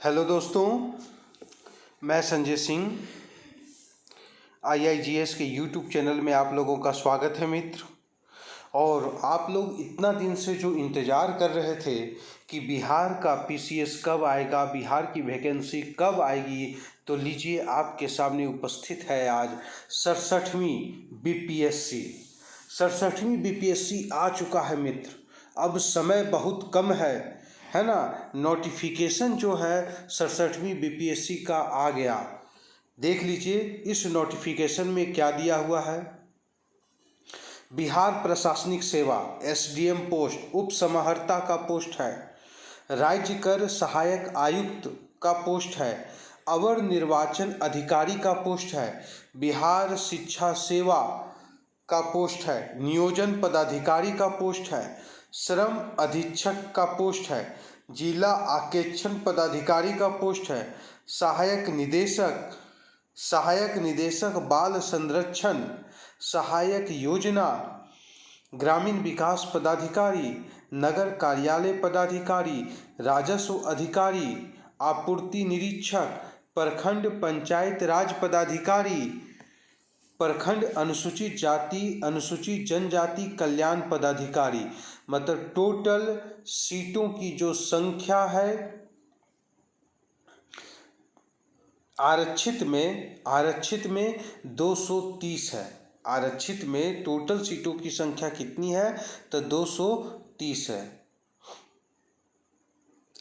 Hello दोस्तों, मैं Sanjay Singh IIGS के YouTube चैनल में आप लोगों का स्वागत है मित्र। और आप लोग इतना दिन से जो इंतज़ार कर रहे थे कि बिहार का PCS कब आएगा, बिहार की वैकेंसी कब आएगी, तो लीजिए आपके सामने उपस्थित है आज 67वीं BPSC। 67वीं BPSC आ चुका है मित्र। अब समय बहुत कम है ना। नोटिफिकेशन जो है 67वीं BPSC का आ गया। देख लीजिए इस नोटिफिकेशन में क्या दिया हुआ है। बिहार प्रशासनिक सेवा SDM पोस्ट उप समाहर्ता का पोस्ट है। राज्य कर सहायक आयुक्त का पोस्ट है। अवर निर्वाचन अधिकारी का पोस्ट है। बिहार शिक्षा सेवा का पोस्ट है। नियोजन पदाधिकारी का पोस्ट है। श्रम अधीक्षक का पोस्ट है। जिला आकेक्षण पदाधिकारी का पोस्ट है। सहायक निदेशक बाल संरक्षण, सहायक योजना, ग्रामीण विकास पदाधिकारी, नगर कार्यालय पदाधिकारी, राजस्व अधिकारी, आपूर्ति निरीक्षक, प्रखंड पंचायत राज पदाधिकारी, प्रखंड अनुसूचित जाति अनुसूचित जनजाति कल्याण पदाधिकारी। मतलब टोटल सीटों की जो संख्या है आरक्षित में 230 है। आरक्षित में टोटल सीटों की संख्या कितनी है, तो 230 है।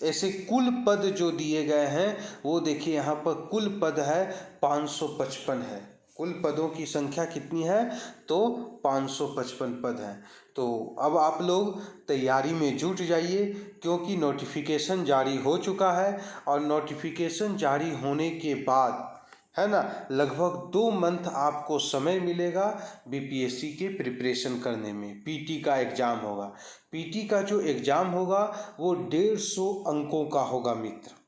ऐसे कुल पद जो दिए गए हैं वो देखिए यहाँ पर कुल पद है 555 है। कुल पदों की संख्या कितनी है, तो 555 पद हैं। तो अब आप लोग तैयारी में जुट जाइए, क्योंकि नोटिफिकेशन जारी हो चुका है। और नोटिफिकेशन जारी होने के बाद है ना, लगभग 2 मंथ आपको समय मिलेगा BPSC के प्रिपरेशन करने में। PT का एग्ज़ाम होगा। PT का जो एग्ज़ाम होगा वो 150 अंकों का होगा मित्र।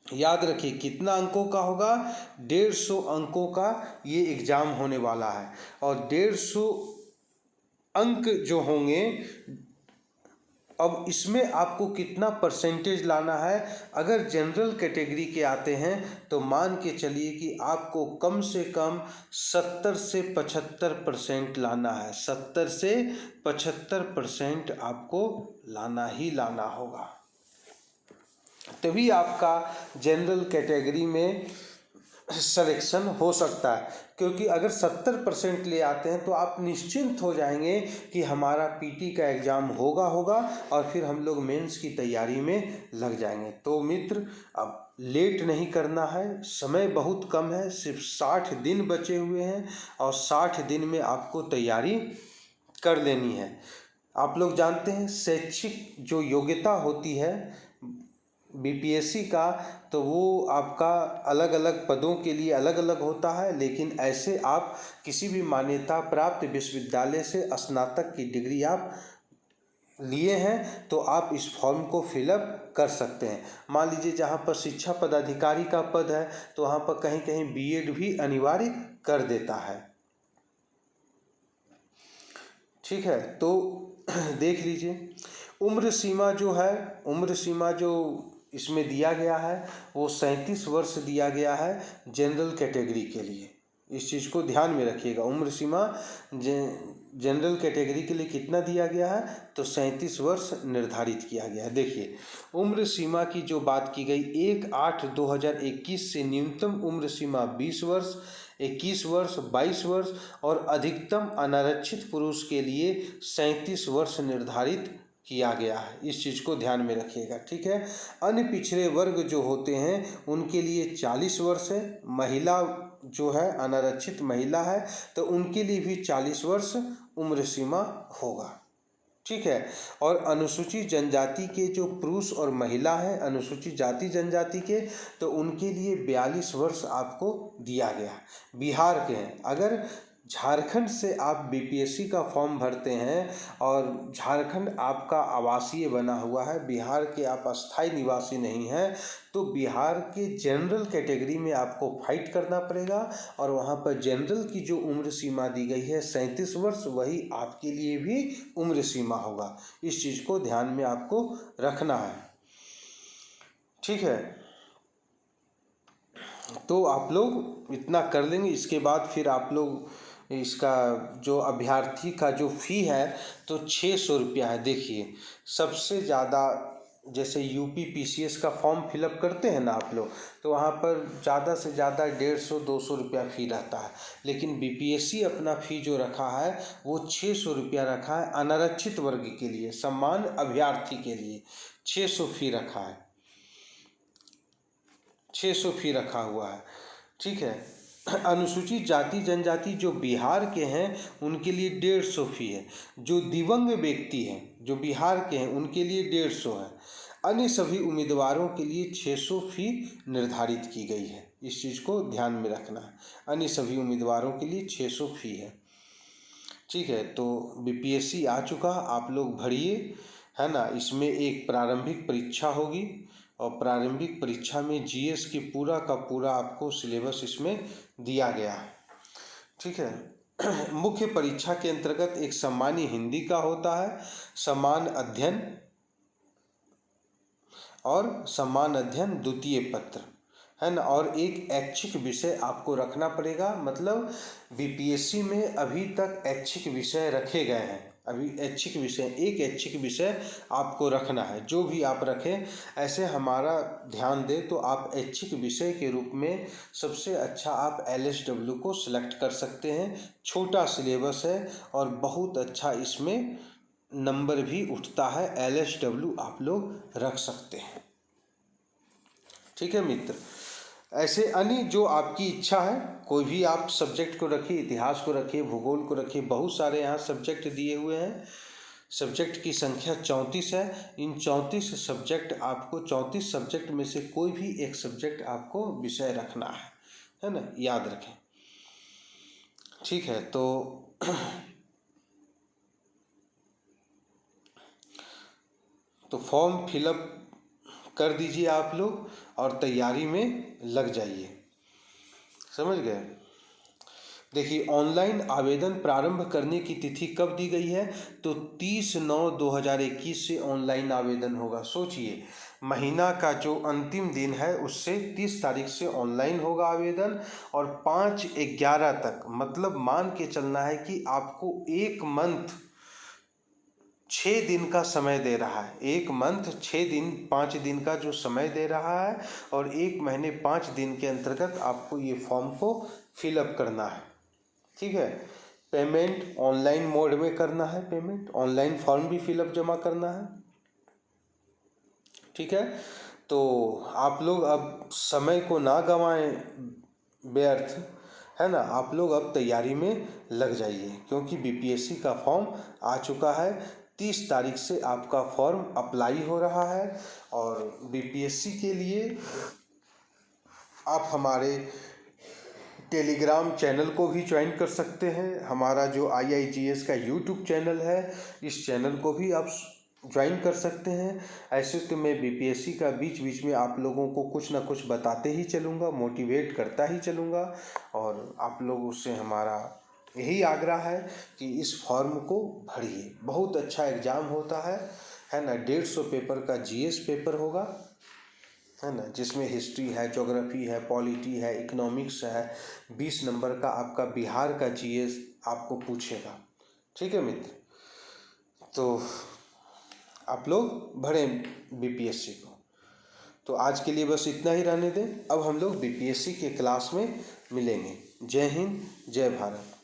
याद रखिए कितना अंकों का होगा, 150 अंकों का ये एग्ज़ाम होने वाला है। और 150 अंक जो होंगे, अब इसमें आपको कितना परसेंटेज लाना है। अगर जनरल कैटेगरी के आते हैं तो मान के चलिए कि आपको कम से कम 70 से 75% लाना है। 70 से 75% आपको लाना ही लाना होगा, तभी आपका जनरल कैटेगरी में सिलेक्शन हो सकता है। क्योंकि अगर 70% ले आते हैं तो आप निश्चिंत हो जाएंगे कि हमारा PT का एग्ज़ाम होगा और फिर हम लोग मेंस की तैयारी में लग जाएंगे। तो मित्र अब लेट नहीं करना है, समय बहुत कम है, सिर्फ 60 दिन बचे हुए हैं और 60 दिन में आपको तैयारी कर लेनी है। आप लोग जानते हैं शैक्षिक जो योग्यता होती है BPSC का, तो वो आपका अलग अलग पदों के लिए अलग अलग होता है। लेकिन ऐसे आप किसी भी मान्यता प्राप्त विश्वविद्यालय से स्नातक की डिग्री आप लिए हैं तो आप इस फॉर्म को फिलअप कर सकते हैं। मान लीजिए जहाँ पर शिक्षा पदाधिकारी का पद है तो वहाँ पर कहीं कहीं B.Ed भी अनिवार्य कर देता है। ठीक है, तो देख लीजिए उम्र सीमा जो इसमें दिया गया है वो 37 वर्ष दिया गया है जनरल कैटेगरी के लिए। इस चीज़ को ध्यान में रखिएगा। उम्र सीमा जनरल कैटेगरी के लिए कितना दिया गया है, तो 37 वर्ष निर्धारित किया गया है। देखिए उम्र सीमा की जो बात की गई, 1/8/2021 से न्यूनतम उम्र सीमा 20 वर्ष, 21 वर्ष, 22 वर्ष और अधिकतम अनारक्षित पुरुष के लिए 37 वर्ष निर्धारित किया गया है। इस चीज़ को ध्यान में रखिएगा। ठीक है, अन्य पिछड़े वर्ग जो होते हैं उनके लिए 40 वर्ष है। महिला जो है अनारक्षित महिला है तो उनके लिए भी 40 वर्ष उम्र सीमा होगा। ठीक है, और अनुसूचित जनजाति के जो पुरुष और महिला हैं अनुसूचित जाति जनजाति के, तो उनके लिए 42 वर्ष आपको दिया गया। बिहार के हैं, अगर झारखंड से आप BPSC का फॉर्म भरते हैं और झारखंड आपका आवासीय बना हुआ है, बिहार के आप अस्थायी निवासी नहीं हैं, तो बिहार के जनरल कैटेगरी में आपको फाइट करना पड़ेगा। और वहाँ पर जनरल की जो उम्र सीमा दी गई है 37 वर्ष, वही आपके लिए भी उम्र सीमा होगा। इस चीज़ को ध्यान में आपको रखना है। ठीक है, तो आप लोग इतना कर लेंगे, इसके बाद फिर आप लोग इसका जो अभ्यर्थी का जो फ़ी है तो 600 रुपया है। देखिए सबसे ज़्यादा जैसे यूपी पीसीएस का फॉर्म फिलअप करते हैं ना आप लोग, तो वहाँ पर ज़्यादा से ज़्यादा 150-200 रुपया फ़ी रहता है, लेकिन बीपीएससी अपना फ़ी जो रखा है वो 600 रुपया रखा है। अनारक्षित वर्ग के लिए, सामान्य अभ्यर्थी के लिए 600 फ़ी रखा है, 600 फ़ी रखा हुआ है, ठीक है। अनुसूचित जाति जनजाति जो बिहार के हैं उनके लिए 150 फ़ी है। जो दिव्यांग व्यक्ति हैं जो बिहार के हैं उनके लिए 150 है। अन्य सभी उम्मीदवारों के लिए 600 फ़ी निर्धारित की गई है। इस चीज़ को ध्यान में रखना है, अन्य सभी उम्मीदवारों के लिए 600 फ़ी है, ठीक है। तो बीपीएससी आ चुका, आप लोग भरिए, है ना। इसमें एक प्रारंभिक परीक्षा होगी और प्रारंभिक परीक्षा में जीएस की पूरा का पूरा आपको सिलेबस इसमें दिया गया है, ठीक है। मुख्य परीक्षा के अंतर्गत एक सामान्य हिंदी का होता है, समान अध्ययन और समान अध्ययन द्वितीय पत्र, है ना। और एक ऐच्छिक विषय आपको रखना पड़ेगा, मतलब बीपीएससी में अभी तक ऐच्छिक विषय रखे गए हैं। अभी ऐच्छिक विषय, एक ऐच्छिक विषय आपको रखना है। जो भी आप रखें, ऐसे हमारा ध्यान दें तो आप ऐच्छिक विषय के रूप में सबसे अच्छा आप एलएसडब्ल्यू को सिलेक्ट कर सकते हैं। छोटा सिलेबस है और बहुत अच्छा इसमें नंबर भी उठता है, एलएसडब्ल्यू आप लोग रख सकते हैं, ठीक है मित्र। ऐसे अन्य जो आपकी इच्छा है, कोई भी आप सब्जेक्ट को रखिए, इतिहास को रखिए, भूगोल को रखिए, बहुत सारे यहाँ सब्जेक्ट दिए हुए हैं। सब्जेक्ट की संख्या 34 है। इन 34 सब्जेक्ट आपको, 34 सब्जेक्ट में से कोई भी एक सब्जेक्ट आपको विषय रखना है ना, याद रखें, ठीक है। तो फॉर्म फिलअप कर दीजिए आप लोग और तैयारी में लग जाइए, समझ गए। देखिए ऑनलाइन आवेदन प्रारंभ करने की तिथि कब दी गई है, तो 30/9/2021 से ऑनलाइन आवेदन होगा। सोचिए महीना का जो अंतिम दिन है उससे 30 तारीख से ऑनलाइन होगा आवेदन, और 5/11 तक, मतलब मान के चलना है कि आपको एक मंथ 6 दिन का समय दे रहा है। एक मंथ 6 दिन, 5 दिन का जो समय दे रहा है, और एक महीने 5 दिन के अंतर्गत आपको ये फॉर्म को फिलअप करना है, ठीक है। पेमेंट ऑनलाइन मोड में करना है, पेमेंट ऑनलाइन, फॉर्म भी फिलअप जमा करना है, ठीक है। तो आप लोग अब समय को ना गंवाएं व्यर्थ, है ना। आप लोग अब तैयारी में लग जाइए, क्योंकि बीपीएससी का फॉर्म आ चुका है। 30 तारीख से आपका फॉर्म अप्लाई हो रहा है, और बीपीएससी के लिए आप हमारे टेलीग्राम चैनल को भी ज्वाइन कर सकते हैं। हमारा जो IIGS का यूट्यूब चैनल है, इस चैनल को भी आप ज्वाइन कर सकते हैं। ऐसे तो मैं बीपीएससी का बीच बीच में आप लोगों को कुछ ना कुछ बताते ही चलूँगा, मोटिवेट करता ही चलूँगा, और आप लोगों से हमारा यही आग्रह है कि इस फॉर्म को भरिए। बहुत अच्छा एग्ज़ाम होता है ना। 150 पेपर का जीएस पेपर होगा, है ना, जिसमें हिस्ट्री है, ज्योग्राफी है, पॉलिटी है, इकोनॉमिक्स है। 20 नंबर का आपका बिहार का जीएस आपको पूछेगा, ठीक है मित्र। तो आप लोग भरें बीपीएससी को। तो आज के लिए बस इतना ही रहने दें। अब हम लोग बीपीएससी के क्लास में मिलेंगे। जय हिंद, जय भारत।